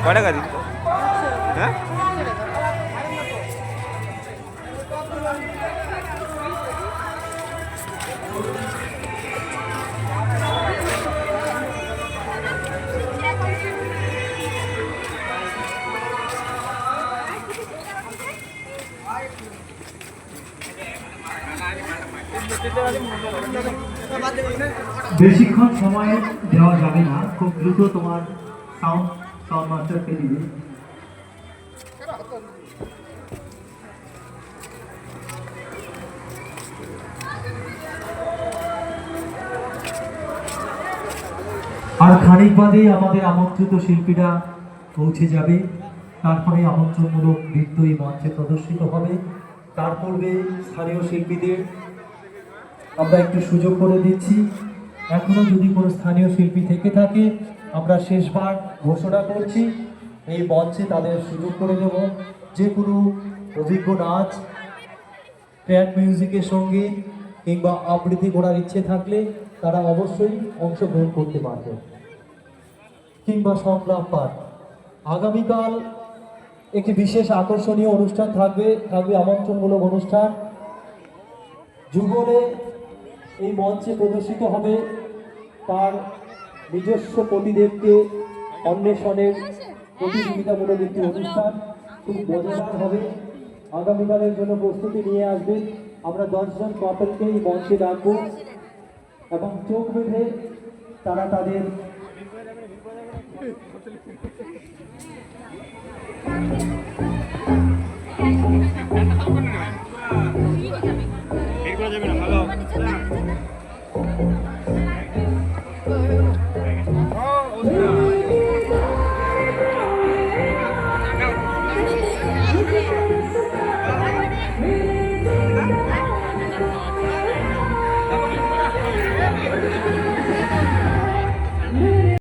কয় টাকা দিন? হ্যাঁ বেশিক্ষণ সময় দেওয়া যাবে না, খুব দ্রুত তোমার সাউন্ড মাস্টারকে দিবে। আর খানিক বাদেই আমাদের আমন্ত্রিত শিল্পীরা পৌঁছে যাবে, তারপরে আমন্ত্রণমূলক নৃত্য এই মঞ্চে প্রদর্শিত হবে। তার পূর্বে স্থানীয় শিল্পীদের আমরা একটু সুযোগ করে দিচ্ছি। এখনো যদি কোনো স্থানীয় শিল্পী থেকে থাকে, আমরা শেষবার ঘোষণা করছি এই মঞ্চে তাদের সুযোগ করে দেব। যে কোনো অভিজ্ঞ নাচ, ট্র্যাক মিউজিকের সঙ্গে কিংবা আবৃত্তি করার ইচ্ছে থাকলে তারা অবশ্যই অংশগ্রহণ করতে পারবে, কিংবা সংলাপ পাঠ। আগামীকাল একটি বিশেষ আকর্ষণীয় অনুষ্ঠান থাকবে আমন্ত্রণমূলক অনুষ্ঠান। যুগলে এই মঞ্চে প্রদর্শিত হবে তার নিজস্ব প্রতিদেবকে অন্বেষণের প্রতিযোগিতামূলক একটি অনুষ্ঠান, খুব মজাদার হবে। আগামীকালের জন্য প্রস্তুতি নিয়ে আসবেন। আমরা 10 জন কাপলকে এই মঞ্চে ডাকবো এবং চোখ বেঁধে তারা তাদের